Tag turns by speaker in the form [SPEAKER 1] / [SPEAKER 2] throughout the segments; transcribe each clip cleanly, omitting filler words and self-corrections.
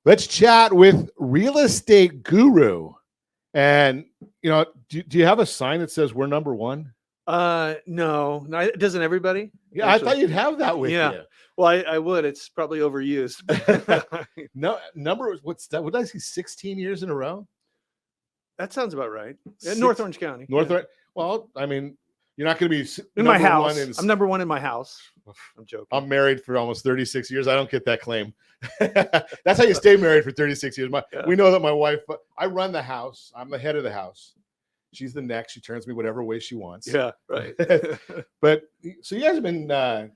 [SPEAKER 1] Let's chat with real estate guru. And, do you have a sign that says we're number one?
[SPEAKER 2] No, doesn't everybody?
[SPEAKER 1] Yeah, I thought you'd have that with
[SPEAKER 2] Yeah.
[SPEAKER 1] you.
[SPEAKER 2] Well, I would. It's probably overused.
[SPEAKER 1] No, what did I see? 16 years in a row?
[SPEAKER 2] That sounds about right. North Orange County.
[SPEAKER 1] Well, I mean, you're not going to be
[SPEAKER 2] in my house. I'm number one in my house. I'm joking.
[SPEAKER 1] I'm married for almost 36 years. I don't get that claim. That's how you stay married for 36 years. We know that my wife, I run the house. I'm the head of the house. She's the neck. She turns me whatever way she wants.
[SPEAKER 2] Yeah, right.
[SPEAKER 1] But so you guys have been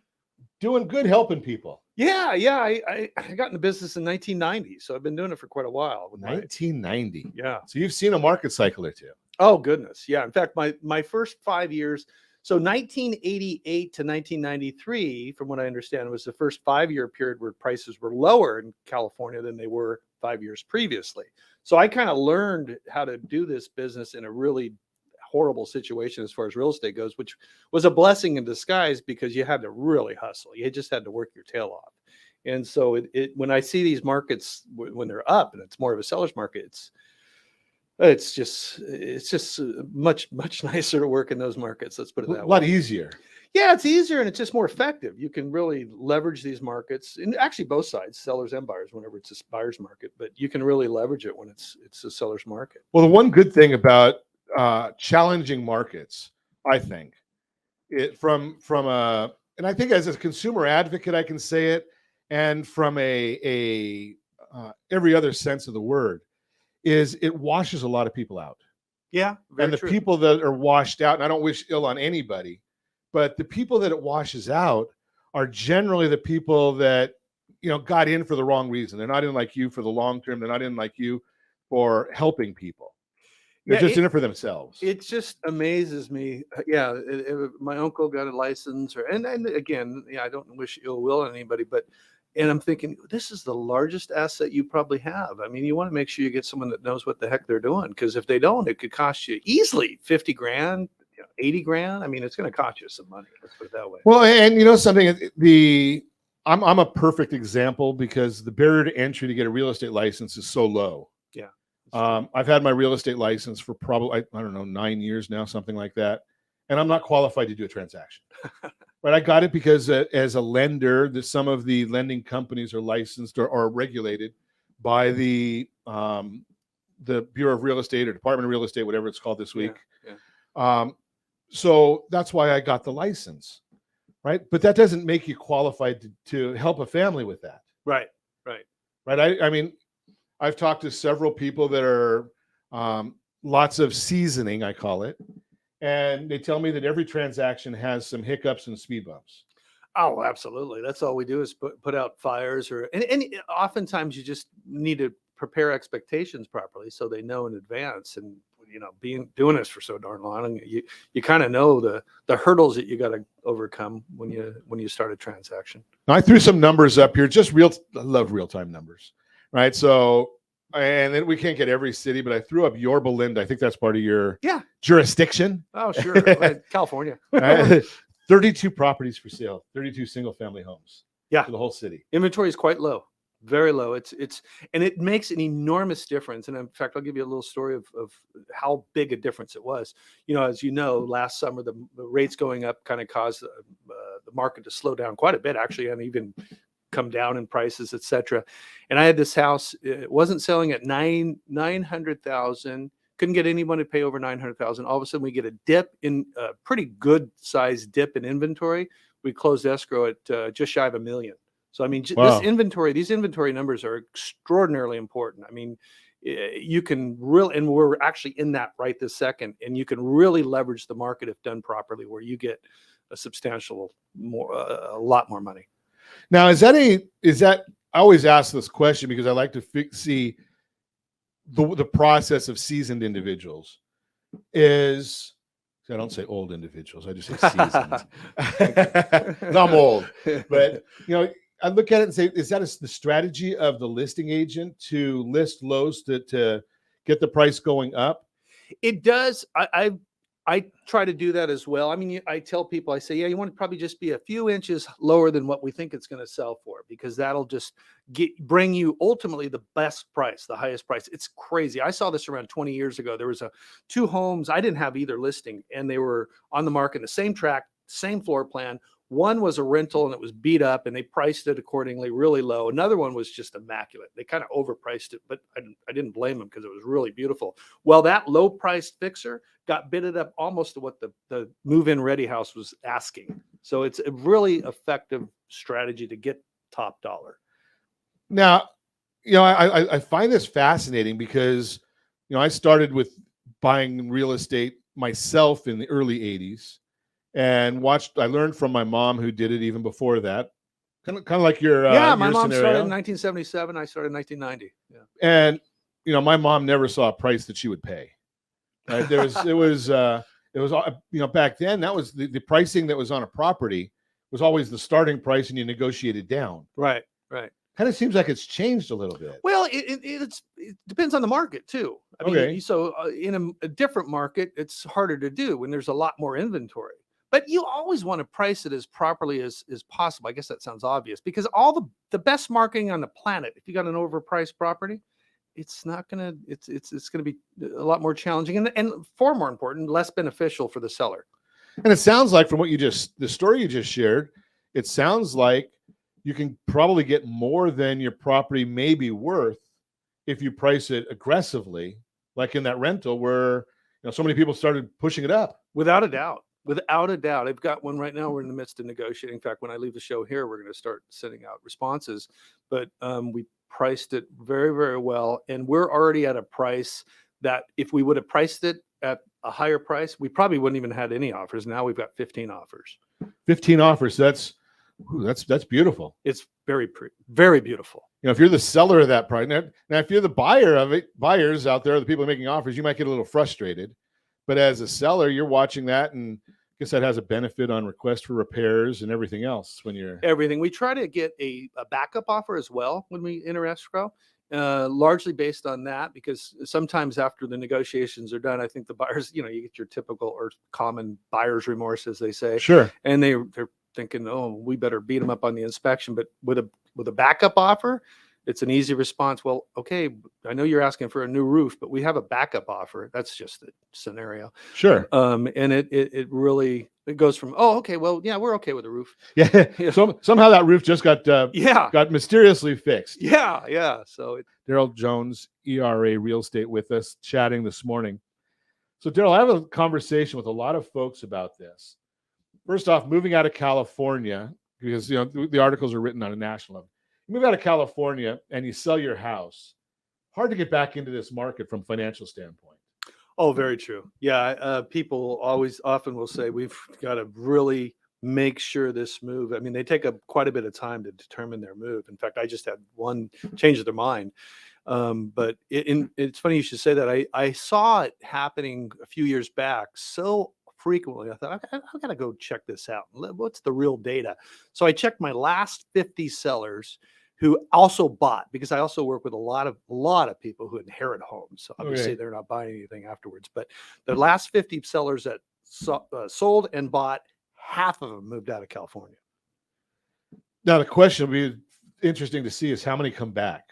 [SPEAKER 1] doing good, helping people.
[SPEAKER 2] Yeah. I got in the business in 1990, so I've been doing it for quite a while.
[SPEAKER 1] 1990.
[SPEAKER 2] Yeah.
[SPEAKER 1] So you've seen a market cycle or two.
[SPEAKER 2] Oh goodness, yeah. In fact, my first 5 years. So 1988 to 1993, from what I understand, was the first 5-year period where prices were lower in California than they were 5 years previously. So I kind of learned how to do this business in a really horrible situation as far as real estate goes, which was a blessing in disguise because you had to really hustle. You just had to work your tail off. And so when I see these markets, when they're up and it's more of a seller's market, it's just much nicer to work in those markets. Let's put it that way.
[SPEAKER 1] A lot easier.
[SPEAKER 2] Yeah, it's easier and it's just more effective. You can really leverage these markets, and actually both sides, sellers and buyers, whenever it's a buyer's market. But you can really leverage it when it's a seller's market.
[SPEAKER 1] Well, the one good thing about challenging markets, I think, and I think as a consumer advocate, I can say it, and from a every other sense of the word, is it washes a lot of people out.
[SPEAKER 2] Yeah.
[SPEAKER 1] And the people that are washed out, and I don't wish ill on anybody, but the people that it washes out are generally the people that, got in for the wrong reason. They're not in like you for the long term. They're not in like you for helping people. They're just in it for themselves.
[SPEAKER 2] It just amazes me. Yeah. My uncle got a license and again, I don't wish ill will on anybody, and I'm thinking, this is the largest asset you probably have. I mean, you want to make sure you get someone that knows what the heck they're doing, because if they don't, it could cost you easily 50 grand, 80 grand. I mean, it's going to cost you some money. Let's put it that way.
[SPEAKER 1] Well, and something, I'm a perfect example because the barrier to entry to get a real estate license is so low.
[SPEAKER 2] Yeah.
[SPEAKER 1] I've had my real estate license for probably, I don't know, 9 years now, something like that. And I'm not qualified to do a transaction. But I got it because as a lender, some of the lending companies are licensed or regulated by the Bureau of Real Estate or Department of Real Estate, whatever it's called this week. Yeah. So that's why I got the license, right? But that doesn't make you qualified to help a family with that.
[SPEAKER 2] Right.
[SPEAKER 1] I mean, I've talked to several people that are lots of seasoning, I call it. And they tell me that every transaction has some hiccups and speed bumps.
[SPEAKER 2] Oh, absolutely. That's all we do is put out fires, and oftentimes you just need to prepare expectations properly so they know in advance. And doing this for so darn long, you kind of know the hurdles that you got to overcome when you start a transaction.
[SPEAKER 1] Now, I threw some numbers up here, I love real-time numbers, right? So. And then we can't get every city, but I threw up Yorba Linda. I think that's part of your jurisdiction.
[SPEAKER 2] Oh, sure. California.
[SPEAKER 1] 32 properties for sale, 32 single-family homes.
[SPEAKER 2] Yeah.
[SPEAKER 1] For the whole city.
[SPEAKER 2] Inventory is quite low, very low. And it makes an enormous difference. And in fact, I'll give you a little story of how big a difference it was. As you know, last summer, the rates going up kind of caused the market to slow down quite a bit, actually, and even come down in prices, etc. And I had this house. It wasn't selling at $900,000. Couldn't get anyone to pay over $900,000. All of a sudden, we get a pretty good sized dip in inventory. We closed escrow at just shy of $1 million. So I mean, wow. These inventory numbers are extraordinarily important. I mean, you can really, and we're actually in that right this second, and you can really leverage the market if done properly, where you get a lot more money.
[SPEAKER 1] Now, is that I always ask this question because I like to see the process of seasoned individuals. I don't say old individuals, I just say seasoned. I'm old, but I look at it and say, is that the strategy of the listing agent to list lows to get the price going up?
[SPEAKER 2] It does. I try to do that as well. I mean, I tell people, I say, yeah, you want to probably just be a few inches lower than what we think it's going to sell for, because that'll just bring you ultimately the best price, the highest price. It's crazy. I saw this around 20 years ago. There was two homes. I didn't have either listing, and they were on the market in the same tract, same floor plan. One was a rental and it was beat up, and they priced it accordingly really low. Another one was just immaculate. They kind of overpriced it, but I didn't blame them because it was really beautiful. Well, that low priced fixer got bidded up almost to what the move-in ready house was asking. So it's a really effective strategy to get top dollar.
[SPEAKER 1] Now, I find this fascinating because, I started with buying real estate myself in the early 80s. And I learned from my mom, who did it even before that. Kind of like your
[SPEAKER 2] my
[SPEAKER 1] your
[SPEAKER 2] mom
[SPEAKER 1] scenario.
[SPEAKER 2] started in 1977. I started in 1990. Yeah.
[SPEAKER 1] And my mom never saw a price that she would pay. Right? It was back then, that was the pricing that was on a property was always the starting price, and you negotiated down.
[SPEAKER 2] Right.
[SPEAKER 1] Kind of seems like it's changed a little bit.
[SPEAKER 2] Well, it depends on the market too. I mean, so in a different market, it's harder to do when there's a lot more inventory. But you always want to price it as properly as possible. I guess that sounds obvious, because all the best marketing on the planet, if you got an overpriced property, it's going to be a lot more challenging and far more important, less beneficial for the seller.
[SPEAKER 1] And it sounds like, from the story you just shared, it sounds like you can probably get more than your property may be worth if you price it aggressively, like in that rental where so many people started pushing it up.
[SPEAKER 2] Without a doubt. I've got one right now. We're in the midst of negotiating. In fact, when I leave the show here, we're going to start sending out responses. But we priced it very, very well. And we're already at a price that if we would have priced it at a higher price, we probably wouldn't even had any offers. Now we've got 15 offers.
[SPEAKER 1] 15 offers. That's beautiful.
[SPEAKER 2] It's very, very beautiful.
[SPEAKER 1] If you're the seller of that price, now if you're the buyer of it, buyers out there, the people making offers, you might get a little frustrated. But as a seller, you're watching that, and I guess that has a benefit on request for repairs and everything else when you're
[SPEAKER 2] everything. We try to get a backup offer as well when we enter escrow, largely based on that, because sometimes after the negotiations are done, I think the buyers, you get your typical or common buyer's remorse, as they say.
[SPEAKER 1] Sure.
[SPEAKER 2] And they're thinking, oh, we better beat them up on the inspection. But with a backup offer, it's an easy response. Well, okay, I know you're asking for a new roof, but we have a backup offer. That's just the scenario.
[SPEAKER 1] Sure.
[SPEAKER 2] And it really goes from, oh, okay, well, yeah, we're okay with the roof.
[SPEAKER 1] Yeah. Somehow that roof just got mysteriously fixed.
[SPEAKER 2] Yeah. So
[SPEAKER 1] Darryl Jones, ERA Real Estate, with us chatting this morning. So Darryl, I have a conversation with a lot of folks about this. First off, moving out of California, because the articles are written on a national level. You move out of California and you sell your house, hard to get back into this market from a financial standpoint.
[SPEAKER 2] Oh, very true. Yeah. People often will say, we've got to really make sure this move. I mean, they take quite a bit of time to determine their move. In fact, I just had one change their mind. But it's funny you should say that. I saw it happening a few years back so frequently. I thought, I've got to go check this out. What's the real data? So I checked my last 50 sellers who also bought, because I also work with a lot of people who inherit homes. So obviously they're not buying anything afterwards. But the last 50 sellers that sold and bought, half of them moved out of California.
[SPEAKER 1] Now the question will be interesting to see is how many come back.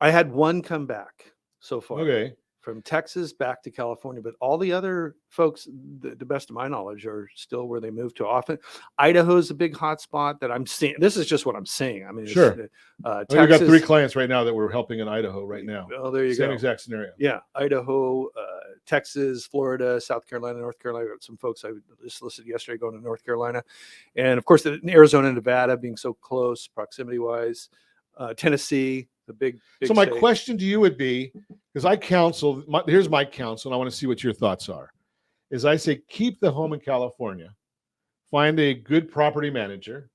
[SPEAKER 2] I had one come back so far.
[SPEAKER 1] Okay.
[SPEAKER 2] From Texas back to California, but all the other folks, the best of my knowledge, are still where they moved to. Often, Idaho is a big hot spot that I'm seeing. This is just what I'm seeing. I mean,
[SPEAKER 1] sure.
[SPEAKER 2] Texas,
[SPEAKER 1] we've got 3 clients right now that we're helping in Idaho right now.
[SPEAKER 2] Oh, there you go.
[SPEAKER 1] Same exact scenario.
[SPEAKER 2] Yeah, Idaho, Texas, Florida, South Carolina, North Carolina. Got some folks I just listed yesterday going to North Carolina, and of course, Arizona and Nevada being so close proximity-wise. Tennessee. The big
[SPEAKER 1] so my
[SPEAKER 2] state.
[SPEAKER 1] question to you would be, because I counsel, here's my counsel, and I want to see what your thoughts are, is I say keep the home in California, find a good property manager.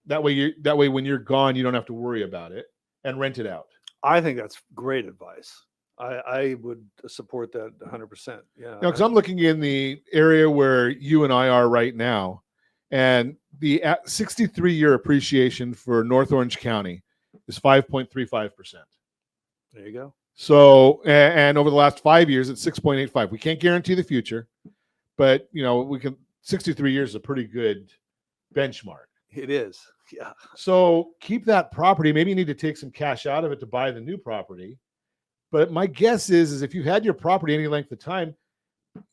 [SPEAKER 1] That way when you're gone, you don't have to worry about it, and rent it out.
[SPEAKER 2] I think that's great advice. I would support that 100%. Yeah.
[SPEAKER 1] Because I'm looking in the area where you and I are right now, and the 63-year appreciation for North Orange County is 5.35%.
[SPEAKER 2] There you go.
[SPEAKER 1] So, and over the last 5 years, it's 6.85. We can't guarantee the future, but you know, we can 63 years is a pretty good benchmark.
[SPEAKER 2] It is. Yeah.
[SPEAKER 1] So keep that property. Maybe you need to take some cash out of it to buy the new property. But my guess is if you had your property any length of time,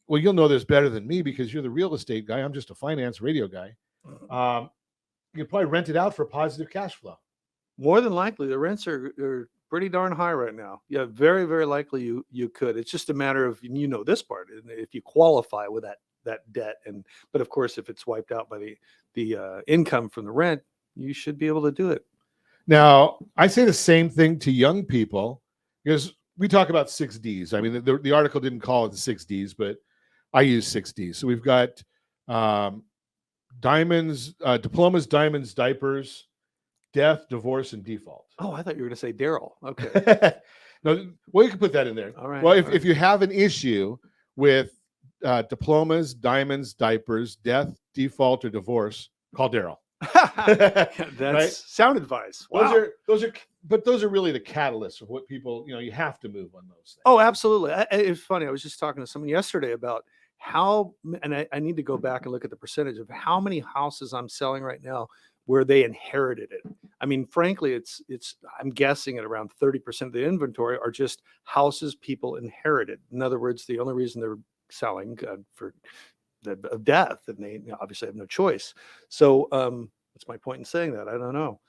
[SPEAKER 1] well, you'll know this better than me because you're the real estate guy. I'm just a finance radio guy. You can probably rent it out for positive cash flow.
[SPEAKER 2] More than likely, the rents are pretty darn high right now. Yeah, very, very likely you could. It's just a matter of, you know, this part, if you qualify with that debt. But of course, if it's wiped out by the income from the rent, you should be able to do it.
[SPEAKER 1] Now, I say the same thing to young people because we talk about 6Ds. I mean, the article didn't call it the 6Ds, but I use 6Ds. So we've got diamonds, diplomas, diamonds, diapers, death, divorce, and default.
[SPEAKER 2] Oh, I thought you were going to say Darryl. Okay.
[SPEAKER 1] No, well, you can put that in there.
[SPEAKER 2] All right.
[SPEAKER 1] Well, if you have an issue with diplomas, diamonds, diapers, death, default, or divorce, call Darryl.
[SPEAKER 2] That's
[SPEAKER 1] right?
[SPEAKER 2] sound advice. Wow.
[SPEAKER 1] Those are really the catalysts of what people, you know, you have to move on those things.
[SPEAKER 2] Oh, absolutely. It's funny. I was just talking to someone yesterday about how, and I need to go back and look at the percentage of how many houses I'm selling right now where they inherited it. I mean, frankly, it's I'm guessing at around 30% of the inventory are just houses people inherited. In other words, the only reason they're selling for of death, and they obviously have no choice. So what's my point in saying that? I don't know.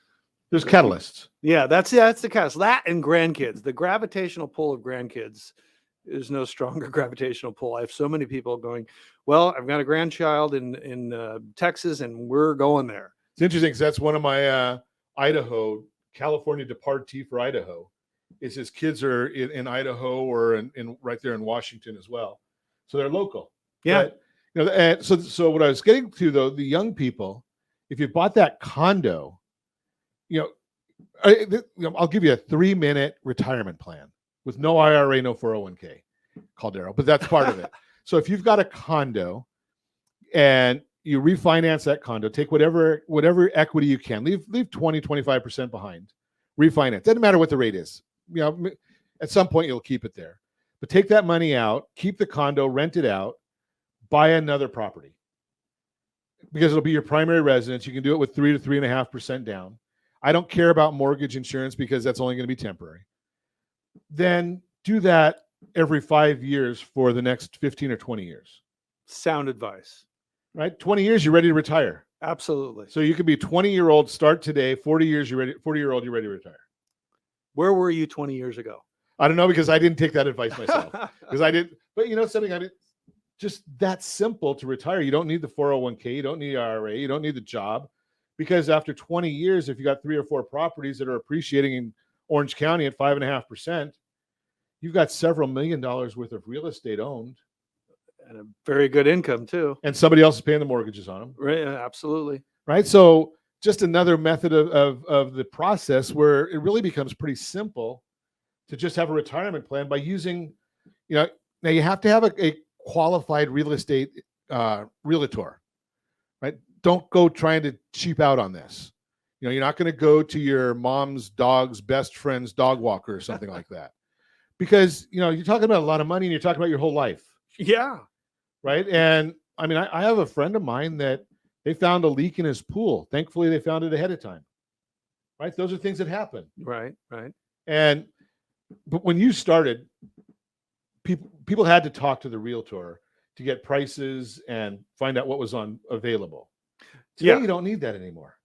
[SPEAKER 1] There's catalysts.
[SPEAKER 2] Yeah, that's the catalyst. That and grandkids. The gravitational pull of grandkids is no stronger gravitational pull. I have so many people going, well, I've got a grandchild in Texas, and we're going there.
[SPEAKER 1] It's interesting because that's one of my California departee for Idaho. Is his kids are in Idaho or in right there in Washington as well, so they're local.
[SPEAKER 2] Yeah.
[SPEAKER 1] But, you know, and so what I was getting to though, the young people, if you bought that condo, you know, I'll give you a 3-minute retirement plan with no IRA, no 401k. Call Darryl, but that's part of it. So if you've got a condo and you refinance that condo, take whatever equity you can, leave 20-25% behind, refinance. Doesn't matter what the rate is. You know, at some point you'll keep it there, but take that money out, keep the condo, rent it out, buy another property because it'll be your primary residence. You can do it with 3 to 3.5% down. I don't care about mortgage insurance because that's only going to be temporary. Then do that every 5 years for the next 15 or 20 years.
[SPEAKER 2] Sound advice.
[SPEAKER 1] Right? 20 years, you're ready to retire.
[SPEAKER 2] Absolutely.
[SPEAKER 1] So you could be 20-year-old, start today, 40 years, 40-year-old, you're ready to retire.
[SPEAKER 2] Where were you 20 years ago?
[SPEAKER 1] I don't know because I didn't take that advice myself. Because I didn't, but you know something, I didn't, just that simple to retire. You don't need the 401k, you don't need IRA, you don't need the job. Because after 20 years, if you got 3 or 4 properties that are appreciating in Orange County at 5.5%, you've got several $1 million worth of real estate owned.
[SPEAKER 2] And a very good income too.
[SPEAKER 1] And somebody else is paying the mortgages on them.
[SPEAKER 2] Right, absolutely.
[SPEAKER 1] Right. So just another method of the process where it really becomes pretty simple to just have a retirement plan by using, you know, now you have to have a qualified real estate realtor, right? Don't go trying to cheap out on this. You know, you're not going to go to your mom's dog's best friend's dog walker or something like that, because, you know, you're talking about a lot of money and you're talking about your whole life.
[SPEAKER 2] Yeah.
[SPEAKER 1] Right. And I mean, I have a friend of mine that they found a leak in his pool. Thankfully, they found it ahead of time. Right. Those are things that happen.
[SPEAKER 2] Right. Right.
[SPEAKER 1] But when you started, people had to talk to the realtor to get prices and find out what was available. Today, you don't need that anymore.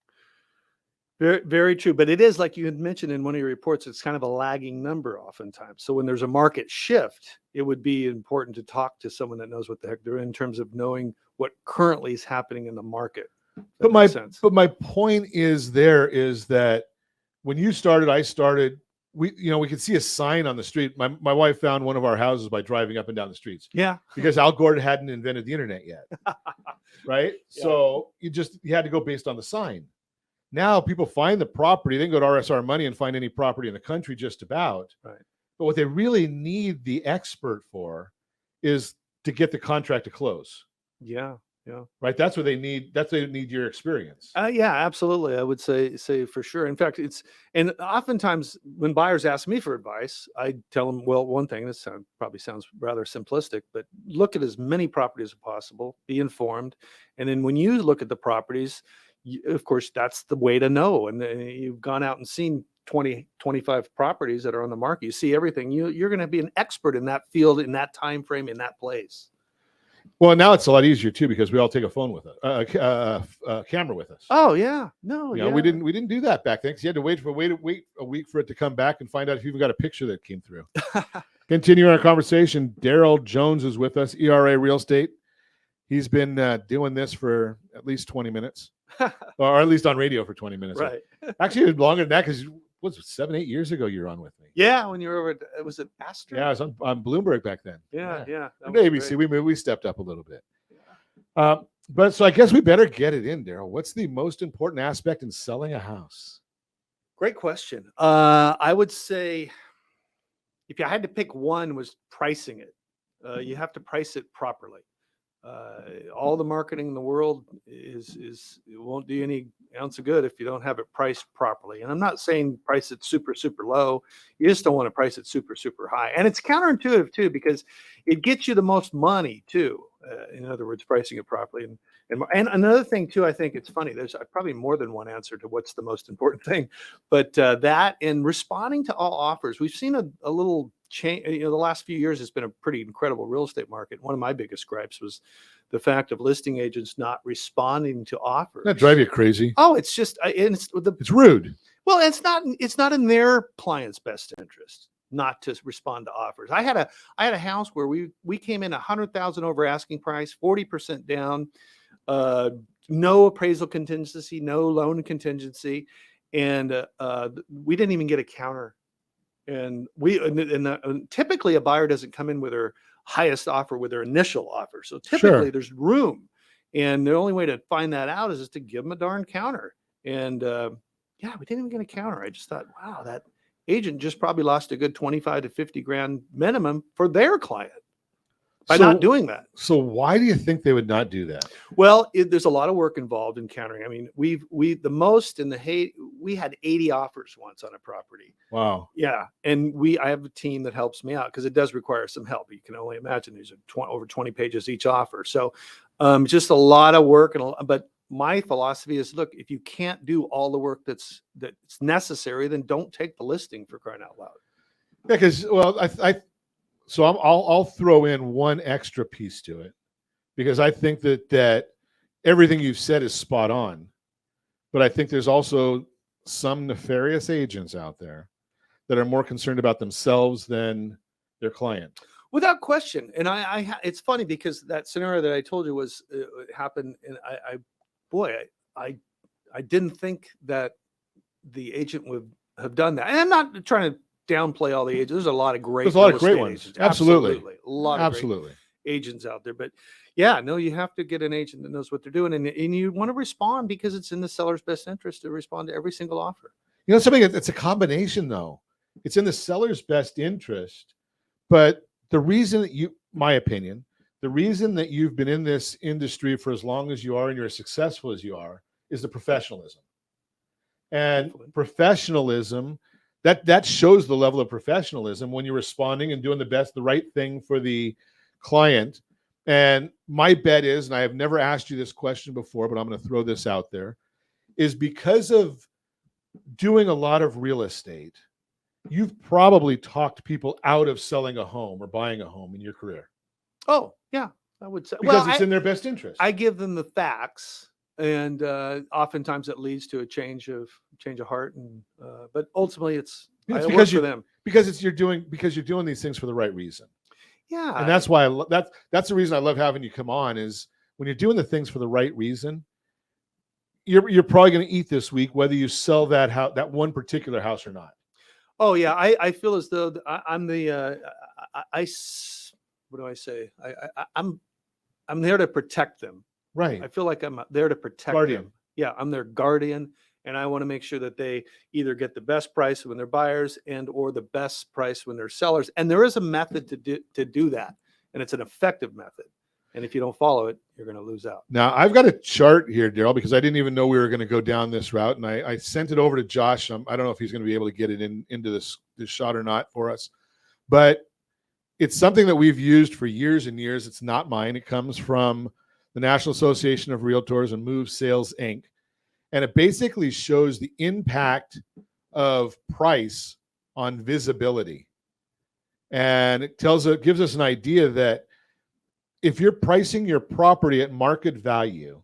[SPEAKER 2] Very, very true. But it is, like you had mentioned in one of your reports, it's kind of a lagging number oftentimes. So when there's a market shift, it would be important to talk to someone that knows what the heck they're in terms of knowing what currently is happening in the market.
[SPEAKER 1] But my point is that when you started, I started, we could see a sign on the street. My wife found one of our houses by driving up and down the streets.
[SPEAKER 2] Yeah.
[SPEAKER 1] Because Al Gore hadn't invented the internet yet. Right. Yeah. So you had to go based on the sign. Now people find the property, they can go to RSR Money and find any property in the country just about.
[SPEAKER 2] Right.
[SPEAKER 1] But what they really need the expert for is to get the contract to close.
[SPEAKER 2] Yeah. Yeah.
[SPEAKER 1] right? That's what they need. That's what they need your experience.
[SPEAKER 2] Yeah, absolutely. I would say for sure. In fact, and oftentimes when buyers ask me for advice, I tell them, well, one thing, probably sounds rather simplistic, but look at as many properties as possible, be informed. And then when you look at the properties, of course, that's the way to know. And you've gone out and seen 20, 25 properties that are on the market. You see everything. You're going to be an expert in that field, in that time frame, in that place.
[SPEAKER 1] Well, now it's a lot easier too because we all take a phone with us, a camera with us.
[SPEAKER 2] Oh yeah, no,
[SPEAKER 1] You know, we didn't do that back then because you had to wait a week for it to come back and find out if you even got a picture that came through. Continuing our conversation, Darryl Jones is with us, ERA Real Estate. He's been doing this for at least 20 minutes, or at least on radio for 20 minutes.
[SPEAKER 2] Right.
[SPEAKER 1] Actually, longer than that because was it 7-8 years ago you were on with me?
[SPEAKER 2] Yeah, when you were over at, was it Astor?
[SPEAKER 1] Yeah, I was on Bloomberg back then.
[SPEAKER 2] Yeah.
[SPEAKER 1] And ABC, we stepped up a little bit. But so I guess we better get it in, Darryl. What's the most important aspect in selling a house?
[SPEAKER 2] Great question. I would say if I had to pick one, was pricing it. You have to price it properly. All the marketing in the world it won't do you any ounce of good if you don't have it priced properly. And I'm not saying price it super, super low. You just don't want to price it super, super high. And it's counterintuitive too, because it gets you the most money too. In other words, pricing it properly. And another thing too, I think it's funny. There's probably more than one answer to what's the most important thing, but that and responding to all offers. We've seen a little change. The last few years has been a pretty incredible real estate market. One of my biggest gripes was the fact of listing agents not responding to offers.
[SPEAKER 1] That drive you crazy?
[SPEAKER 2] Oh, it's just it's
[SPEAKER 1] rude.
[SPEAKER 2] Well, it's not in their client's best interest not to respond to offers. I had a house where we came in 100,000 over asking price, 40% down, no appraisal contingency, no loan contingency, and we didn't even get a counter. And typically a buyer doesn't come in with their highest offer with their initial offer. So typically there's room, and the only way to find that out is to give them a darn counter. And we didn't even get a counter. I just thought, wow, that agent just probably lost a good 25 to 50 grand minimum for their client by not doing that.
[SPEAKER 1] So why do you think they would not do that?
[SPEAKER 2] Well, there's a lot of work involved in countering. I mean, we had 80 offers once on a property.
[SPEAKER 1] Wow.
[SPEAKER 2] Yeah. And I have a team that helps me out because it does require some help. You can only imagine these are over 20 pages each offer. So just a lot of work. But my philosophy is, look, if you can't do all the work that's necessary, then don't take the listing, for crying out loud.
[SPEAKER 1] Yeah, because I'll throw in one extra piece to it, because I think that everything you've said is spot on, but I think there's also some nefarious agents out there that are more concerned about themselves than their client.
[SPEAKER 2] Without question. And it's funny because that scenario that I told you happened, and I didn't think that the agent would have done that. And I'm not trying to downplay all the agents. There's a lot of great
[SPEAKER 1] ones.
[SPEAKER 2] agents.
[SPEAKER 1] Absolutely.
[SPEAKER 2] A lot of great agents out there. But yeah, no, you have to get an agent that knows what they're doing. And you want to respond because it's in the seller's best interest to respond to every single offer.
[SPEAKER 1] You know, something, it's a combination though. It's in the seller's best interest, but the reason that my opinion, the reason that you've been in this industry for as long as you are and you're as successful as you are is the professionalism. And professionalism, that shows the level of professionalism when you're responding and doing the right thing for the client. And my bet is, and I have never asked you this question before, but I'm going to throw this out there, is because of doing a lot of real estate, you've probably talked people out of selling a home or buying a home in your career.
[SPEAKER 2] Oh, yeah, I would say.
[SPEAKER 1] Because it's in their best interest.
[SPEAKER 2] I give them the facts, and oftentimes it leads to a change of heart. And but ultimately, it's because for them,
[SPEAKER 1] because you're doing these things for the right reason.
[SPEAKER 2] Yeah,
[SPEAKER 1] and that's why that's the reason I love having you come on, is when you're doing the things for the right reason, you're probably going to eat this week, whether you sell that house, that one particular house, or not.
[SPEAKER 2] Oh yeah, I feel as though I'm the what do I say? I'm there to protect them.
[SPEAKER 1] Right.
[SPEAKER 2] I feel like I'm there to protect them. Yeah, I'm their guardian, and I want to make sure that they either get the best price when they're buyers or the best price when they're sellers. And there is a method to do that, and it's an effective method. And if you don't follow it, you're going to lose out.
[SPEAKER 1] Now, I've got a chart here, Darryl, because I didn't even know we were going to go down this route, and I sent it over to Josh. I don't know if he's going to be able to get it into this shot or not for us, but it's something that we've used for years and years. It's not mine. It comes from the National Association of Realtors and Move Sales Inc., and it basically shows the impact of price on visibility. And it gives us an idea that if you're pricing your property at market value,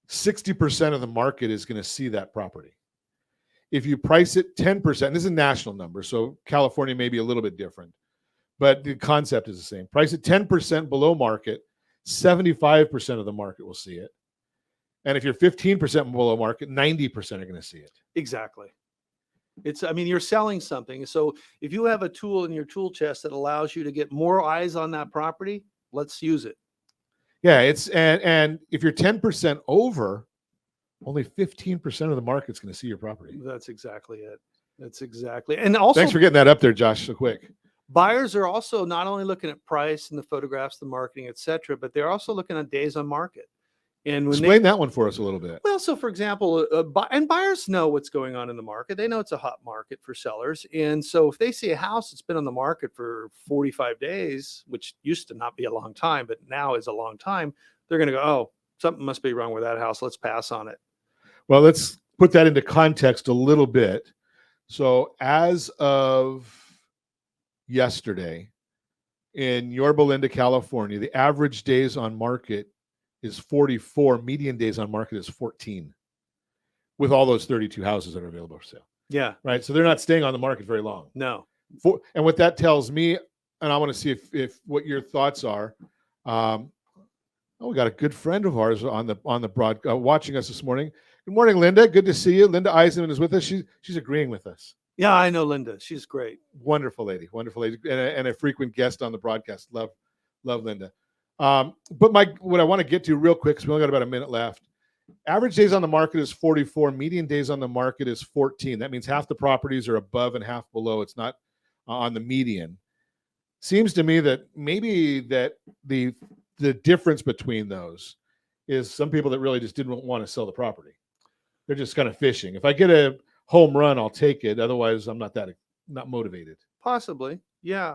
[SPEAKER 1] 60% of the market is going to see that property. If you price it 10%, this is a national number, so California may be a little bit different, but the concept is the same. Price it 10% below market, 75% of the market will see it. And if you're 15% below market, 90% are going to see it.
[SPEAKER 2] Exactly. You're selling something. So if you have a tool in your tool chest that allows you to get more eyes on that property, let's use it.
[SPEAKER 1] Yeah, and if you're 10% over, only 15% of the market's going to see your property.
[SPEAKER 2] That's exactly it. And also,
[SPEAKER 1] thanks for getting that up there, Josh, so quick.
[SPEAKER 2] Buyers are also not only looking at price and the photographs, the marketing, etc., but they're also looking at days on market. And when
[SPEAKER 1] explain that one for us a little bit.
[SPEAKER 2] Well, so for example, and buyers know what's going on in the market. They know it's a hot market for sellers. And so if they see a house that's been on the market for 45 days, which used to not be a long time, but now is a long time, they're going to go, oh, something must be wrong with that house. Let's pass on it.
[SPEAKER 1] Well, let's put that into context a little bit. So as of yesterday in Yorba Linda, California, the average days on market is 44. Median days on market is 14, with all those 32 houses that are available for sale.
[SPEAKER 2] Yeah.
[SPEAKER 1] Right. So they're not staying on the market very long.
[SPEAKER 2] No.
[SPEAKER 1] And what that tells me, and I want to see if what your thoughts are. We got a good friend of ours on the broad watching us this morning. Good morning, Linda. Good to see you. Linda Eisenman is with us. She's agreeing with us.
[SPEAKER 2] Yeah, I know Linda. She's great.
[SPEAKER 1] Wonderful lady, and a frequent guest on the broadcast. Love Linda. But what I want to get to real quick, because we only got about a minute left. Average days on the market is 44. Median days on the market is 14. That means half the properties are above and half below. It's not on the median. Seems to me that maybe that the difference between those is some people that really just didn't want to sell the property. They're just kind of fishing. If I get a home run, I'll take it. Otherwise, I'm not motivated.
[SPEAKER 2] Possibly. Yeah.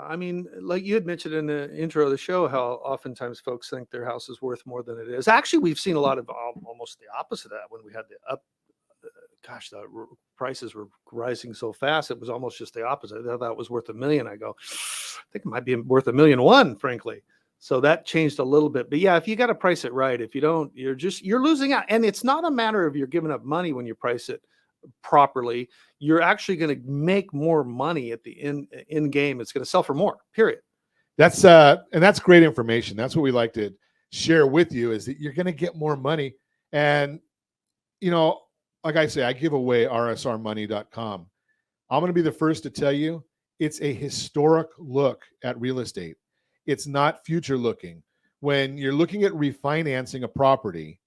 [SPEAKER 2] Like you had mentioned in the intro of the show, how oftentimes folks think their house is worth more than it is. Actually, we've seen a lot of almost the opposite of that when we had the prices were rising so fast. It was almost just the opposite. I thought it was worth $1 million. I go, I think it might be worth $1.1 million, frankly. So that changed a little bit. But yeah, if you got to price it right, if you don't, you're losing out. And it's not a matter of you're giving up money when you price it properly. You're actually going to make more money at the end game. It's going to sell for more, period.
[SPEAKER 1] That's great information. That's what we like to share with you, is that you're going to get more money. And, like I say, I give away rsrmoney.com. I'm going to be the first to tell you it's a historic look at real estate. It's not future looking. When you're looking at refinancing a property,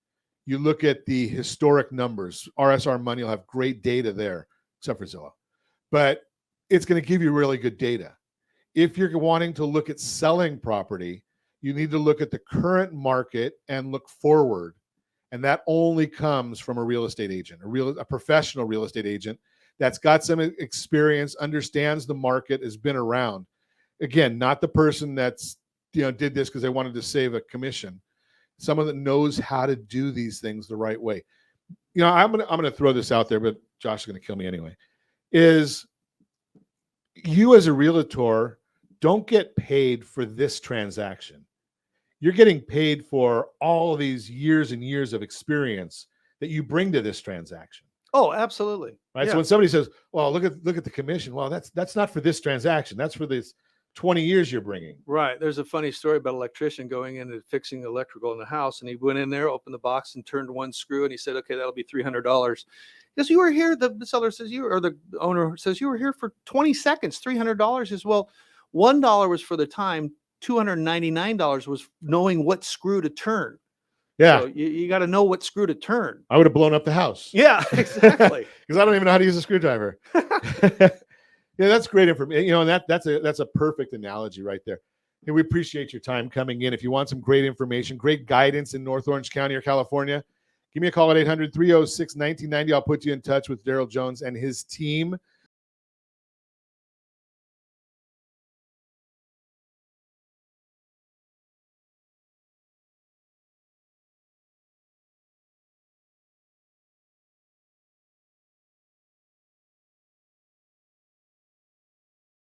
[SPEAKER 1] you look at the historic numbers. RSR Money will have great data there, except for Zillow. But it's going to give you really good data. If you're wanting to look at selling property, you need to look at the current market and look forward. And that only comes from a real estate agent, a professional real estate agent that's got some experience, understands the market, has been around. Again, not the person that's did this because they wanted to save a commission. Someone that knows how to do these things the right way. I'm gonna throw this out there, but Josh is gonna kill me anyway. Is you as a realtor don't get paid for this transaction. You're getting paid for all of these years and years of experience that you bring to this transaction.
[SPEAKER 2] Oh, absolutely.
[SPEAKER 1] Right.
[SPEAKER 2] Yeah.
[SPEAKER 1] So when somebody says, "Well, look at the commission," well, that's not for this transaction. That's for this 20 years you're bringing. Right.
[SPEAKER 2] There's a funny story about an electrician going in and fixing the electrical in the house. And he went in there, opened the box and turned one screw. And he said, okay, that'll be $300. Because you were here. The seller says the owner says you were here for 20 seconds, $300 is, well, $1 was for the time. $299 was knowing what screw to turn.
[SPEAKER 1] Yeah.
[SPEAKER 2] So you got to know what screw to turn.
[SPEAKER 1] I would have blown up the house.
[SPEAKER 2] Yeah, exactly.
[SPEAKER 1] Because I don't even know how to use a screwdriver. Yeah, that's great information. And that's a perfect analogy right there. Hey, we appreciate your time coming in. If you want some great information, great guidance in North Orange County or California, give me a call at 800-306-1990. I'll put you in touch with Darryl Jones and his team.